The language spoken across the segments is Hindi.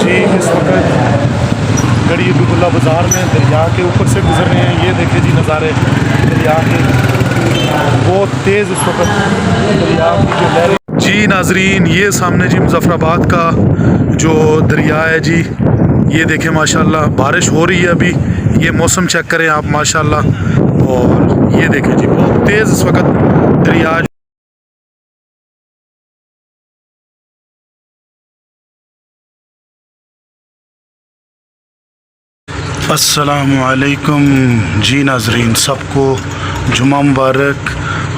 जी इस वक्त गड़ी हबीबुल्लाह बाज़ार में दरिया के ऊपर से गुजर रहे हैं। ये देखे जी नज़ारे दरिया के, बहुत तेज़ इस वक्त दरिया की जो लहरें। जी नाजरीन, ये सामने जी मुज़फ़्फ़राबाद का जो दरिया है जी, ये देखें माशाल्लाह बारिश हो रही है अभी। ये मौसम चेक करें आप माशाल्लाह, और ये देखें जी बहुत तेज़ इस वक्त दरिया। अस्सलामुअलैकुम जी नाजरीन, सबको जुमा मुबारक।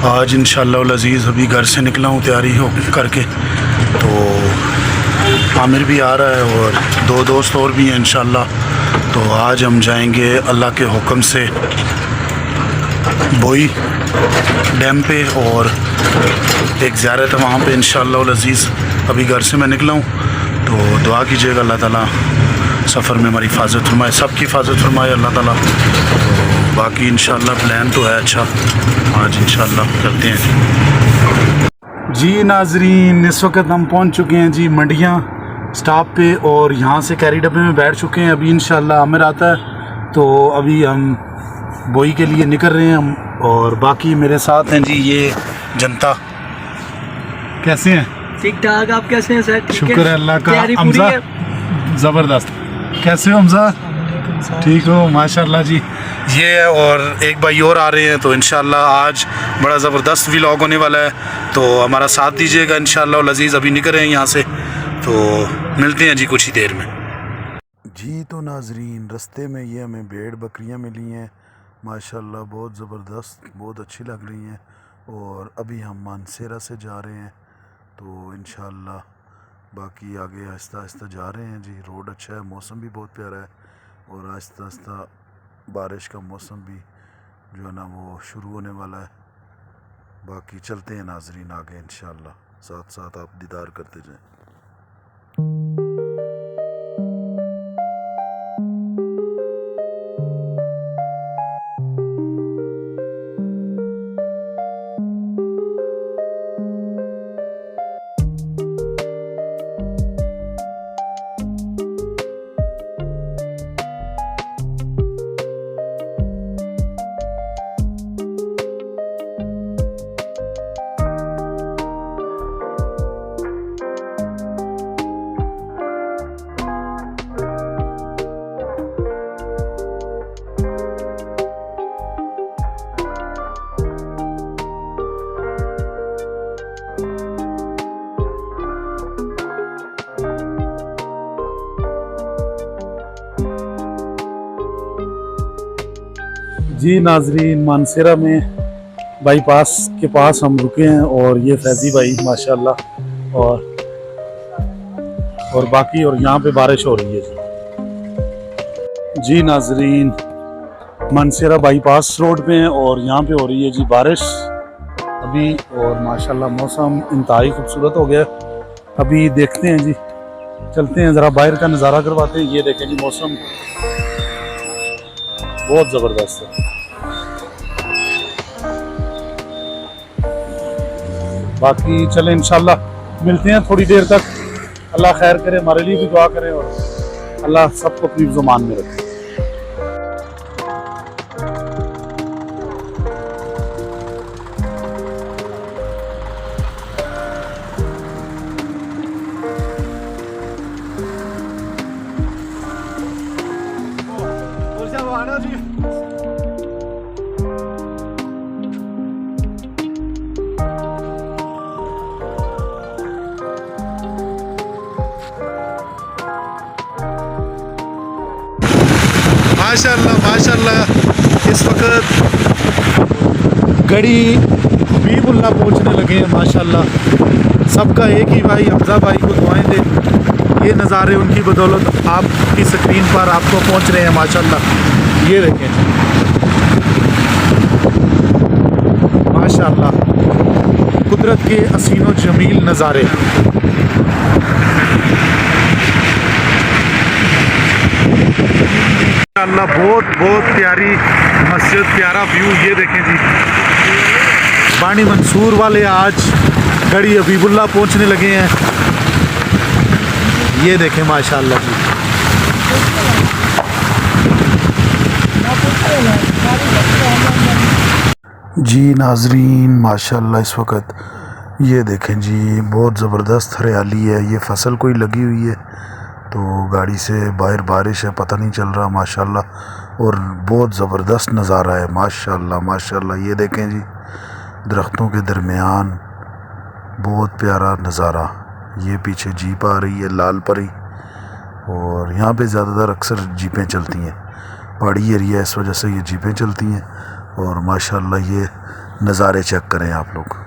आज इंशाअल्लाह अज़ीज़ अभी घर से निकला हूँ तैयारी हो करके, तो आमिर भी आ रहा है और दो दोस्त और भी हैं इंशाअल्लाह। तो आज हम जाएंगे अल्लाह के हुक्म से बोई डैम पे, और एक ज़ियारत है वहाँ पे इंशाअल्लाह अज़ीज़। अभी घर से मैं निकला हूँ, तो दुआ कीजिएगा अल्लाह ताला सफ़र में हमारी हिफाजत फरमाए, सबकी हिफाजत फरमाए अल्लाह ताला। तो बाकी इंशाअल्लाह प्लान तो है अच्छा, आज इंशाअल्लाह करते हैं जी नाजरीन। इस वक्त हम पहुंच चुके हैं जी मंडियां स्टॉप पे, और यहाँ से कैरी डब्बे में बैठ चुके हैं। अभी इंशाअल्लाह आमिर आता है, तो अभी हम बोई के लिए निकल रहे हैं हम, और बाकी मेरे साथ हैं जी ये जनता। कैसे हैं? ठीक ठाक, आप कैसे हैं सर? शुक्र है अल्लाह का। हमजा ज़बरदस्त, कैसे हो हमजा? ठीक हो माशाल्लाह जी। ये है, और एक भाई और आ रहे हैं, तो इंशाल्लाह आज बड़ा ज़बरदस्त व्लॉग होने वाला है, तो हमारा साथ दीजिएगा इंशाल्लाह अज़ीज़। अभी निकल रहे हैं यहाँ से, तो मिलते हैं जी कुछ ही देर में जी। तो नाजरीन, रास्ते में ये हमें भेड़ बकरियाँ मिली हैं माशाल्लाह, बहुत ज़बरदस्त, बहुत अच्छी लग रही हैं। और अभी हम मानसेरा से जा रहे हैं, तो इंशाल्लाह बाकी आगे आहिस्ता आहिस्ता जा रहे हैं जी। रोड अच्छा है, मौसम भी बहुत प्यारा है, और आहिस्ता आहिस्ता बारिश का मौसम भी जो है ना वो शुरू होने वाला है। बाकी चलते हैं नाजरीन आगे इंशाल्लाह, साथ साथ आप दीदार करते जाएं। जी नाजरीन, मानसेरा में बाईपास के पास हम रुके हैं, और ये फैज़ी भाई माशाल्लाह, और बाकी, और यहाँ पे बारिश हो रही है जी नाजरीन। मानसेरा बाईपास रोड पे हैं, और यहाँ पे हो रही है जी बारिश अभी, और माशाल्लाह मौसम इंतहाई खूबसूरत हो गया। अभी देखते हैं जी, चलते हैं ज़रा बाहर का नज़ारा करवाते हैं। ये देखें जी मौसम बहुत ज़बरदस्त है। बाकी चले इंशाल्लाह मिलते हैं थोड़ी देर तक। अल्लाह खैर करे, हमारे लिए भी दुआ करें, और अल्लाह सबको अपनी ज़ुबान में रखे। माशाल्लाह माशाल्लाह, इस वक्त गड़ी हबीबुल्लाह पहुंचने लगे हैं माशाल्लाह। सबका एक ही भाई हमजा भाई को दुआएं दे, ये नज़ारे उनकी बदौलत आपकी स्क्रीन पर आपको पहुंच रहे हैं माशाल्लाह। ये देखें माशाल्लाह, कुदरत के हसीनो जमील नज़ारे। अल्लाह बहुत बहुत प्यारी मस्जिद, प्यारा व्यू। ये देखें जी, बानी मंसूर वाले आज गड़ी हबीबुल्लाह पहुंचने लगे हैं। ये देखें माशाल्लाह जी नाजरीन, माशाल्लाह इस वक्त ये देखें जी बहुत ज़बरदस्त हरियाली है। ये फसल कोई लगी हुई है तो गाड़ी से बाहर बारिश है, पता नहीं चल रहा माशाल्लाह, और बहुत ज़बरदस्त नज़ारा है माशाल्लाह माशाल्लाह। ये देखें जी दरख्तों के दरमियान बहुत प्यारा नज़ारा। ये पीछे जीप आ रही है लाल परी, और यहाँ पे ज़्यादातर अक्सर जीपें चलती हैं, पहाड़ी एरिया इस वजह से ये जीपें चलती हैं। और माशाल्लाह ये नज़ारे चेक करें आप लोग।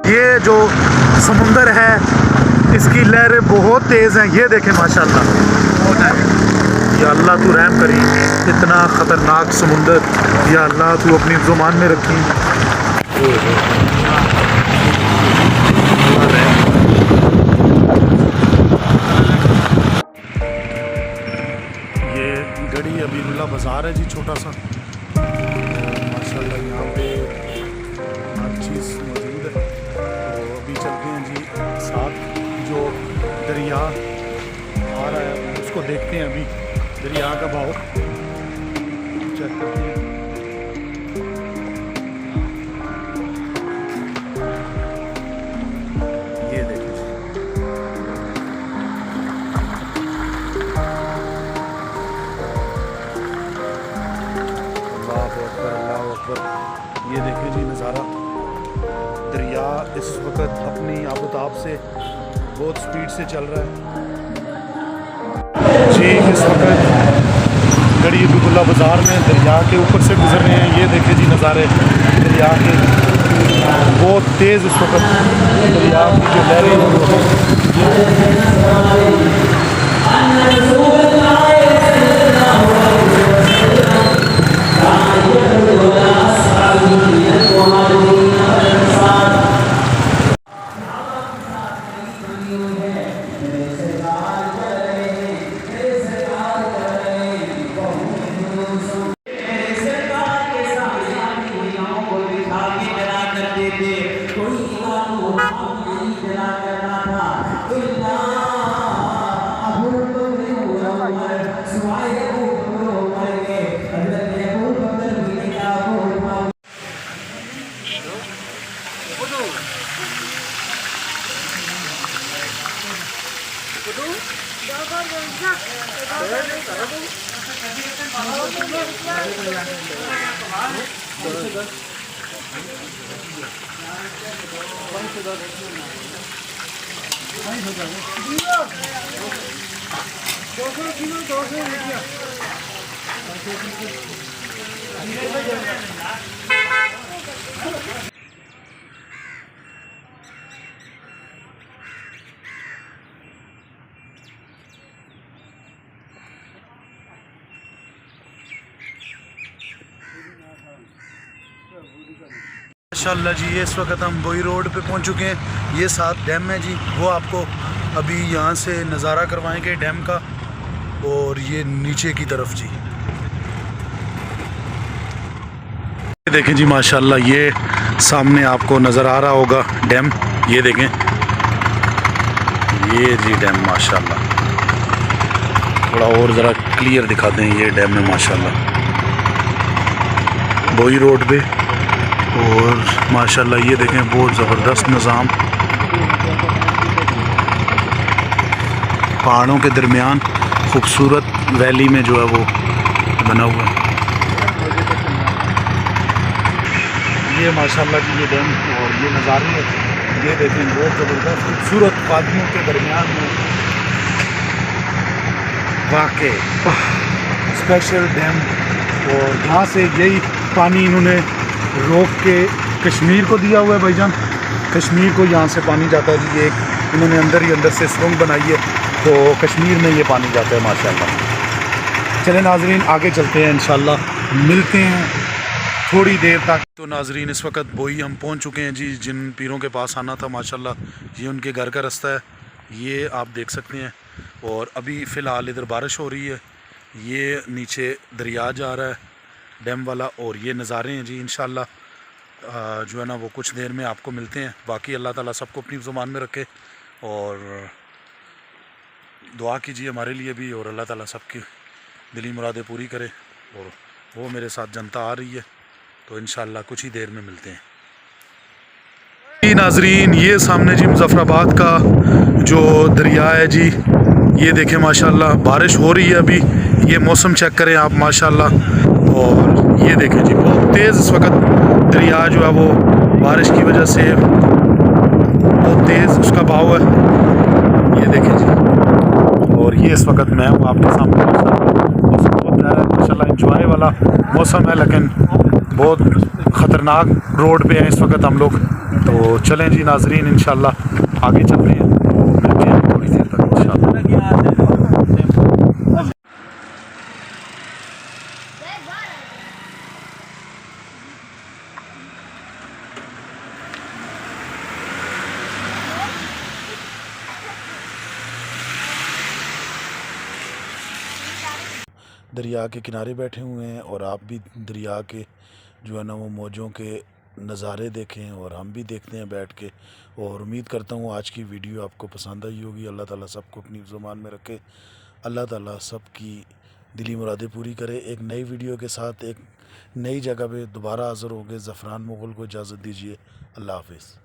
ये जो समुंदर है इसकी लहरें बहुत तेज़ हैं। ये देखें माशाल्लाह, या अल्लाह तू रहम करी, इतना ख़तरनाक समुंदर या अल्लाह तू अपनी ज़ुबान में रखी। ये गड़ी अबीरुल्ला बाज़ार है जी, छोटा सा माशाल्लाह। यहाँ पे हर चीज़ मौजूद है। तो अभी चलते हैं जी साथ जो दरिया आ रहा है उसको देखते हैं। अभी दरिया का बहाव चेक करते हैं। ये देखिए अल्लाह अकबर अल्लाह अकबर। ये देखिए जी नज़ारा, दरिया इस वक्त अपनी आबोताब से बहुत स्पीड से चल रहा है जी। इस वक्त गड़ी अबीरुल्ला बाज़ार में दरिया के ऊपर से गुजर रहे हैं। ये देखे जी नज़ारे दरिया के, बहुत तेज़ इस वक्त दरिया की जो लहरें माशाल्लाह जी। ये इस वक्त हम बोई रोड पे पहुंच चुके हैं। ये साथ डैम है जी, वो आपको अभी यहाँ से नज़ारा करवाएंगे डैम का। और ये नीचे की तरफ जी देखें जी माशाल्लाह, ये सामने आपको नज़र आ रहा होगा डैम। ये देखें, ये जी डैम माशाल्लाह। थोड़ा और ज़रा क्लियर दिखा दें ये डैम में माशाल्लाह। बोई रोड पे और माशाल्लाह ये देखें बहुत ज़बरदस्त निज़ाम, पहाड़ों के दरमियान खूबसूरत वैली में जो है वो बना हुआ है। ये माशाल्लाह जी ये डैम और ये नज़ारे हैं, ये देखें बहुत ज़बरदस्त खूबसूरत वादियों के दरमियान में वाक़ई स्पेशल डैम। और यहाँ से यही पानी इन्होंने रोक के कश्मीर को दिया हुआ है भाईजान, कश्मीर को यहाँ से पानी जाता है जी। ये एक इन्होंने अंदर ही अंदर से सुरंग बनाई है तो कश्मीर में ये पानी जाता है माशाल्लाह। चलें नाजरीन आगे चलते हैं, इंशाल्लाह मिलते हैं थोड़ी देर तक। तो नाजरीन इस वक्त बोई हम पहुँच चुके हैं जी, जिन पीरों के पास आना था माशाल्लाह ये उनके घर का रास्ता है, ये आप देख सकते हैं। और अभी फ़िलहाल इधर बारिश हो रही है, ये नीचे दरिया जा रहा है डैम वाला, और ये नज़ारे हैं जी। इंशाल्लाह जो है ना वो कुछ देर में आपको मिलते हैं। बाकी अल्लाह ताला सबको अपनी ज़ुबान में रखे और दुआ कीजिए हमारे लिए भी, और अल्लाह ताला सबकी दिली मुरादें पूरी करे। और वो मेरे साथ जनता आ रही है तो इंशाल्लाह कुछ ही देर में मिलते हैं जी। नाजरीन ये सामने जी मुज़फ़्फ़राबाद का जो दरिया है जी, ये देखें माशाल्लाह बारिश हो रही है अभी, ये मौसम चेक करें आप माशाल्लाह। और ये देखें जी बहुत तेज़ इस वक्त दरिया जो है वो बारिश की वजह से बहुत तेज़ उसका बहाव है, ये देखें जी। और ये इस वक्त मैं हूँ आपके सामने मौसम बहुत प्यारा है माशाल्लाह, इंजॉय वाला मौसम है, लेकिन बहुत ख़तरनाक रोड पे हैं इस वक्त हम लोग। तो चलें जी नाजरीन इंशाल्लाह आगे चलते हैं, मिलते हैं थोड़ी देर तक इंशाल्लाह। दरिया के किनारे बैठे हुए हैं और आप भी दरिया के जो है ना वो मौजों के नज़ारे देखें और हम भी देखते हैं बैठ के। और उम्मीद करता हूँ आज की वीडियो आपको पसंद आई होगी। अल्लाह ताला सबको अपनी ज़ुबान में रखे, अल्लाह ताला सबकी दिली मुरादें पूरी करे। एक नई वीडियो के साथ एक नई जगह पे दोबारा हाज़िर हो गए। ज़फ़रान मुग़ल को इजाज़त दीजिए, अल्लाह हाफ़िज़।